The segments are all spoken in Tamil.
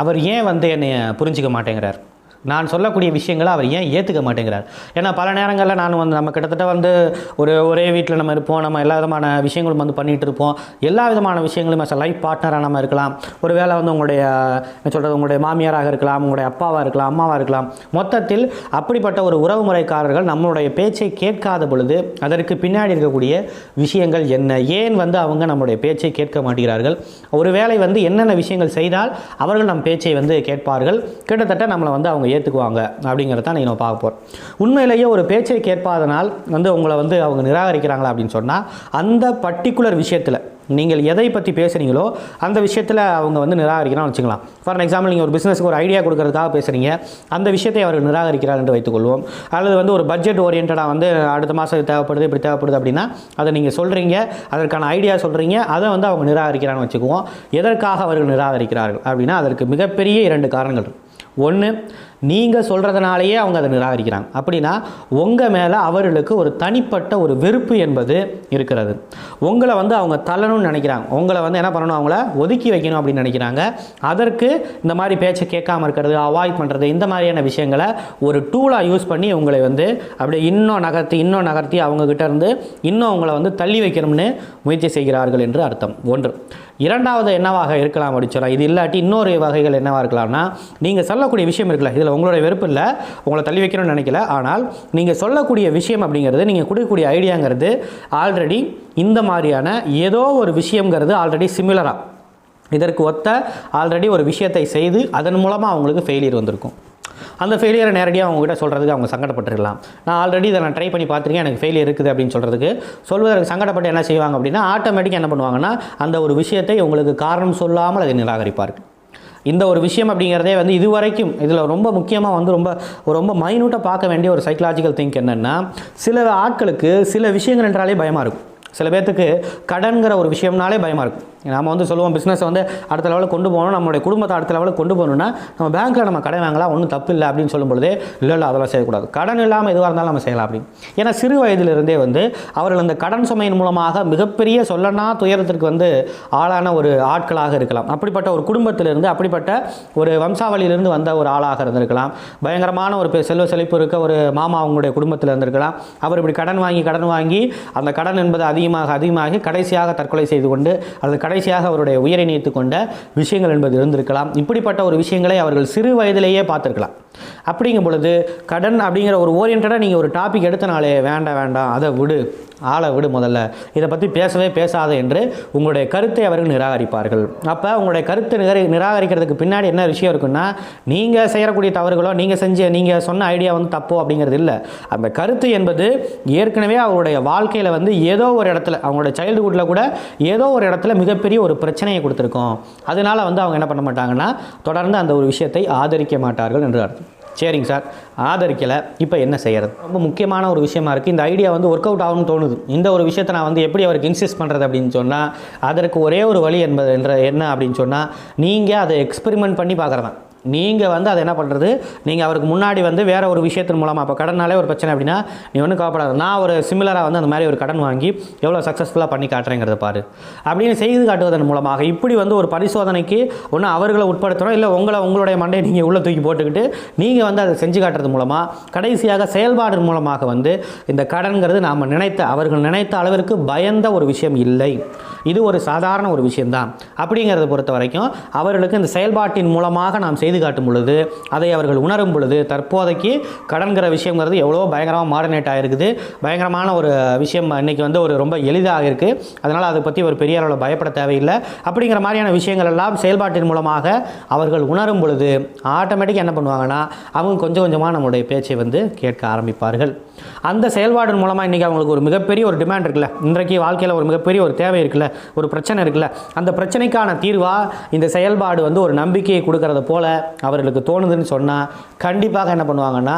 அவர் ஏன் வந்து என்னை புரிஞ்சிக்க மாட்டேங்கிறார், நான் சொல்லக்கூடிய விஷயங்களை அவர் ஏன் ஏற்றுக்க மாட்டேங்கிறார். ஏன்னா பல நேரங்களில் நான் வந்து நம்ம கிட்டத்தட்ட வந்து ஒரே வீட்டில் நம்ம இருப்போம், நம்ம எல்லா விதமான விஷயங்களும் வந்து பண்ணிகிட்டு இருப்போம். எல்லா விதமான விஷயங்களும் லைஃப் பார்ட்னராக நம்ம இருக்கலாம். ஒரு வேளை வந்து உங்களுடைய மாமியாராக இருக்கலாம், உங்களுடைய அப்பாவாக இருக்கலாம், அம்மாவாக இருக்கலாம். மொத்தத்தில் அப்படிப்பட்ட ஒரு உறவு முறைக்காரர்கள் நம்மளுடைய பேச்சை கேட்காத பொழுது அதற்கு பின்னாடி இருக்கக்கூடிய விஷயங்கள் என்ன, ஏன் வந்து அவங்க நம்மளுடைய பேச்சை கேட்க மாட்டேங்கிறார்கள், ஒரு வேளை வந்து என்னென்ன விஷயங்கள் செய்தால் அவர்கள் நம் பேச்சை வந்து கேட்பார்கள், கிட்டத்தட்ட நம்மளை வந்து அவங்க ஏற்றுக்குவாங்க அப்படிங்கிறத நீங்கள் நம்ம பார்க்க போகிறோம். உண்மையிலேயே ஒரு பேச்சை கேட்பாதனால் வந்து உங்களை வந்து அவங்க நிராகரிக்கிறாங்களா அப்படின்னு சொன்னால், அந்த பர்டிகுலர் விஷயத்தில் நீங்கள் எதை பற்றி பேசுகிறீங்களோ அந்த விஷயத்தில் அவங்க வந்து நிராகரிக்கிறான்னு வச்சுக்கலாம். ஃபார் எக்ஸாம்பிள், நீங்கள் ஒரு பிஸ்னஸுக்கு ஒரு ஐடியா கொடுக்கறதுக்காக பேசுகிறீங்க, அந்த விஷயத்தை அவர்கள் நிராகரிக்கிறார் என்று வைத்துக்கொள்வோம். அல்லது வந்து ஒரு பட்ஜெட் ஓரியன்டாக வந்து அடுத்த மாதம் தேவைப்படுது, இப்படி தேவைப்படுது அப்படின்னா அதை நீங்கள் சொல்கிறீங்க, அதற்கான ஐடியா சொல்கிறீங்க, அதை வந்து அவங்க நிராகரிக்கிறான்னு வச்சுக்குவோம். எதற்காக அவர்கள் நிராகரிக்கிறார்கள் அப்படின்னா அதற்கு மிகப்பெரிய 2 காரணங்கள். ஒன்று, நீங்கள் சொல்கிறதுனாலேயே அவங்க அதை நிராகரிக்கிறாங்க. அப்படின்னா உங்கள் மேலே அவர்களுக்கு ஒரு தனிப்பட்ட ஒரு வெறுப்பு என்பது இருக்கிறது. உங்களை வந்து அவங்க தள்ளணும்னு நினைக்கிறாங்க, உங்களை வந்து என்ன பண்ணணும், அவங்கள ஒதுக்கி வைக்கணும் அப்படின்னு நினைக்கிறாங்க. அதற்கு இந்த மாதிரி பேச்சை கேட்காமல் இருக்கிறது, அவாய்ட் பண்ணுறது, இந்த மாதிரியான விஷயங்களை ஒரு டூலாக யூஸ் பண்ணி உங்களை வந்து அப்படியே இன்னும் நகர்த்தி அவங்கக்கிட்ட இருந்து இன்னும் உங்களை வந்து தள்ளி வைக்கணும்னு முயற்சி செய்கிறார்கள் என்று அர்த்தம். ஒன்று. இரண்டாவது என்னவாக இருக்கலாம் அப்படின்னு சொன்னால், இது இல்லாட்டி இன்னொரு வகைகள் என்னவாக இருக்கலாம்னா, நீங்கள் சொல்லக்கூடிய விஷயம் இருக்குல்ல, இதில் உங்களுடைய வெறுப்பு இல்லை, உங்களை தள்ளி வைக்கணும்னு நினைக்கல, ஆனால் நீங்கள் சொல்லக்கூடிய விஷயம் அப்படிங்கிறது, நீங்கள் கொடுக்கக்கூடிய ஐடியாங்கிறது ஆல்ரெடி இந்த மாதிரியான ஏதோ ஒரு விஷயங்கிறது ஆல்ரெடி சிமிலராக இதற்கு ஒத்த ஆல்ரெடி ஒரு விஷயத்தை செய்து அதன் மூலமாக அவங்களுக்கு ஃபெயிலியர் வந்திருக்கும். அந்த ஃபெயிலியரை நேரடியாக அவங்ககிட்ட சொல்கிறதுக்கு அவங்க சங்கடப்பட்டுருக்கலாம். நான் ஆல்ரெடி இதை ட்ரை பண்ணி பார்த்துருக்கேன், எனக்கு ஃபெயிலியர் இருக்குது அப்படின்னு சொல்வதற்கு சங்கடப்பட்டு என்ன செய்வாங்க அப்படின்னா, ஆட்டோமேட்டிக்காக என்ன பண்ணுவாங்கன்னா, அந்த ஒரு விஷயத்தை உங்களுக்கு காரணம் சொல்லாமல் அதை நிராகரிப்பார்கள். இந்த ஒரு விஷயம் அப்படிங்கிறதே வந்து இதுவரைக்கும் இதில் ரொம்ப முக்கியமாக வந்து ரொம்ப மைனூட்டாக பார்க்க வேண்டிய ஒரு சைக்கலாஜிக்கல் திங்க் என்னென்னா, சில ஆட்களுக்கு சில விஷயங்கள் என்றாலே பயமாக இருக்கும். சில பேர்த்துக்கு கடன்கிற ஒரு விஷயம்னாலே பயமாக இருக்கும். நம்ம வந்து சொல்லுவோம், பிஸ்னஸை வந்து அடுத்த லெவலில் கொண்டு போகணும், நம்மளுடைய குடும்பத்தை அடுத்த லெவலில் கொண்டு போகணுன்னா நம்ம பேங்க்கில் நம்ம கடன் வாங்கலாம், ஒன்றும் தப்பு இல்லை அப்படின்னு சொல்லும் பொழுதே இல்லை அதெல்லாம் செய்யக்கூடாது, கடன் இல்லாமல் எதுவாக இருந்தாலும் நம்ம செய்யலாம் அப்படின்னு. ஏன்னா சிறு வயதிலிருந்தே வந்து அவர்கள் அந்த கடன் சுமையின் மூலமாக மிகப்பெரிய சொல்லனா துயரத்திற்கு வந்து ஆளான ஒரு ஆட்களாக இருக்கலாம். அப்படிப்பட்ட ஒரு குடும்பத்திலிருந்து, அப்படிப்பட்ட ஒரு வம்சாவளியிலிருந்து வந்த ஒரு ஆளாக இருந்திருக்கலாம். பயங்கரமான ஒரு செல்வ செழிப்பு இருக்க ஒரு மாமா அவங்களுடைய குடும்பத்தில் இருந்திருக்கலாம். அவர் இப்படி கடன் வாங்கி அந்த கடன் என்பது அதிகமாகி கடைசியாக தற்கொலை செய்து கொண்டு அது கடைசியாக அவருடைய உயிரை நீத்து கொண்ட விஷயங்கள் என்பது இருந்திருக்கலாம். இப்படிப்பட்ட ஒரு விஷயங்களை அவர்கள் சிறு வயதிலேயே பார்த்துருக்கலாம். அப்படிங்கும் பொழுது கடன் அப்படிங்கிற ஒரு ஓரியன்டாக நீங்கள் ஒரு டாபிக் எடுத்தனாலே வேண்டாம் அதை ஆளை விடு, முதல்ல இதை பற்றி பேசாத என்று உங்களுடைய கருத்தை அவர்கள் நிராகரிப்பார்கள். அப்போ உங்களுடைய கருத்தை நிராகரிக்கிறதுக்கு பின்னாடி என்ன விஷயம் இருக்குன்னா, நீங்கள் செய்யக்கூடிய தவறுகளோ நீங்கள் சொன்ன ஐடியா வந்து தப்போ அப்படிங்கிறது இல்லை. அந்த கருத்து என்பது ஏற்கனவே அவருடைய வாழ்க்கையில் வந்து ஏதோ ஒரு இடத்துல, அவங்களுடைய சைல்டுஹுட்டில் கூட ஏதோ ஒரு இடத்துல மிகப்பெரிய ஒரு பிரச்சனையை கொடுத்துருக்கோம். அதனால வந்து அவங்க என்ன பண்ண மாட்டாங்கன்னா, தொடர்ந்து அந்த ஒரு விஷயத்தை ஆதரிக்க மாட்டார்கள் என்று அர்த்தம். சரிங்க சார், ஆதரிக்கலை, இப்போ என்ன செய்கிறது? ரொம்ப முக்கியமான ஒரு விஷயமா இருக்குது. இந்த ஐடியா வந்து ஒர்க் அவுட் ஆகும்னு தோணுது. இந்த ஒரு விஷயத்தை நான் வந்து எப்படி அவருக்கு இன்சிஸ்ட் பண்ணுறது அப்படின்னு சொன்னால், அதற்கு ஒரே ஒரு வழி என்ன அப்படின்னு சொன்னால், நீங்கள் அதை எக்ஸ்பெரிமெண்ட் பண்ணி பார்க்குறதான். நீங்கள் வந்து அதை என்ன பண்ணுறது, நீங்கள் அவருக்கு முன்னாடி வந்து வேறு ஒரு விஷயத்தின் மூலமாக, அப்போ கடனாலே ஒரு பிரச்சனை அப்படின்னா நீ ஒன்றும் கவலைப்படாது, நான் ஒரு சிமிலராக வந்து அந்த மாதிரி ஒரு கடன் வாங்கி எவ்வளோ சக்ஸஸ்ஃபுல்லாக பண்ணி காட்டுறேங்கிறத பாரு அப்படின்னு செய்து காட்டுவதன் மூலமாக, இப்படி வந்து ஒரு பரிசோதனைக்கு ஒன்று அவர்களை உட்படுத்தணும், இல்லை உங்களுடைய மண்டையை நீங்கள் உள்ளே தூக்கி போட்டுக்கிட்டு நீங்கள் வந்து அதை செஞ்சு காட்டுறது மூலமாக கடைசியாக செயல்பாடு மூலமாக வந்து இந்த கடன்கிறது அவர்கள் நினைத்த அளவிற்கு பயந்த ஒரு விஷயம் இல்லை, இது ஒரு சாதாரண ஒரு விஷயம்தான் அப்படிங்கிறத பொறுத்த வரைக்கும் அவர்களுக்கு இந்த செயல்பாட்டின் மூலமாக நாம் செய்து காட்டும் பொழுது, அதை அவர்கள் உணரும் பொழுது, தற்போதைக்கு கடன்கிற விஷயங்கிறது எவ்வளோ பயங்கரமாக மாடர்னேட் ஆகிருக்குது, பயங்கரமான ஒரு விஷயம் இன்றைக்கி வந்து ஒரு ரொம்ப எளிதாக இருக்குது, அதனால் அதை பற்றி ஒரு பெரிய அளவில் பயப்பட தேவையில்லை அப்படிங்கிற மாதிரியான விஷயங்கள் எல்லாம் செயல்பாட்டின் மூலமாக அவர்கள் உணரும் பொழுது ஆட்டோமேட்டிக்காக என்ன பண்ணுவாங்கன்னா, அவங்க கொஞ்சம் கொஞ்சமாக நம்மளுடைய பேச்சை வந்து கேட்க ஆரம்பிப்பார்கள். அந்த செயல்பாடு மூலமாக இன்றைக்கி அவங்களுக்கு ஒரு மிகப்பெரிய ஒரு டிமாண்ட் இருக்குல்ல, இன்றைக்கு வாழ்க்கையில் ஒரு மிகப்பெரிய ஒரு தேவை இருக்குல்ல, ஒரு பிரச்சனை இருக்குல்ல, அந்த பிரச்சனைக்கான தீர்வாக இந்த செயல்பாடு வந்து ஒரு நம்பிக்கையை கொடுக்கறத போல அவர்களுக்கு தோணுதுன்னு சொன்னால், கண்டிப்பாக என்ன பண்ணுவாங்கன்னா,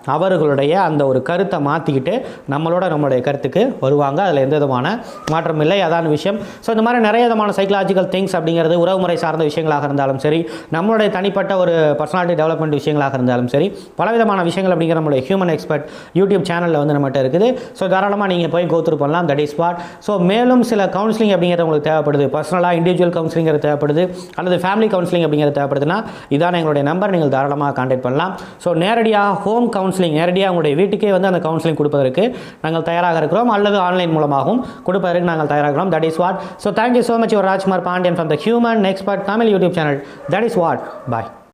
அவர்களுடைய அந்த ஒரு கருத்தை மாற்றிக்கிட்டு நம்மளுடைய கருத்துக்கு வருவாங்க. அதில் எந்த விதமான மாற்றம் இல்லை, அதான விஷயம். ஸோ இந்த மாதிரி நிறைய விதமான சைக்கலாஜிக்கல் திங்ஸ் அப்படிங்கிறது உறவுமுறை சார்ந்த விஷயங்களாக இருந்தாலும் சரி, நம்மளுடைய தனிப்பட்ட ஒரு பர்சனாலிட்டி டெவலப்மெண்ட் விஷயங்களாக இருந்தாலும் சரி, பலவிதமான விஷயங்கள் அப்படிங்கிற நம்மளுடைய ஹியூமன் எக்ஸ்பர்ட் யூடியூப் சேனலில் வந்து நம்மகிட்ட இருக்குது. ஸோ தாராளமாக நீங்கள் போய் கோத்ரூ பண்ணலாம். That is what. So so மேலும் சில கவுன்சிலிங் அப்படிங்கிறது உங்களுக்கு தேவைப்படுது, பர்சனலாக இண்டிவிஜுவல் கவுன்சிலிங்கிறது தேவைப்படுது, அல்லது ஃபேமிலி கவுன்சிலிங் அப்படிங்கிறது தேவைப்படுதுன்னா இதான் எங்களுடைய நம்பர், நீங்கள் தாராளமாக கான்டாக்ட் பண்ணலாம். ஸோ நேரடியாக ஹோம் கவுன்சிலிங், நேரடியாக உங்களுடைய வீட்டுக்கே வந்து அந்த கவுன்சிலிங் கொடுப்பதற்கு நாங்கள் தயாராக இருக்கிறோம், அல்லது ஆன்லைன் மூலமாகவும் கொடுப்பதற்கு நாங்கள் தயாராக இருக்கிறோம். That is what. So thank you so much your Rajkumar Pandian from the human expert Tamil YouTube channel. That is what. Bye.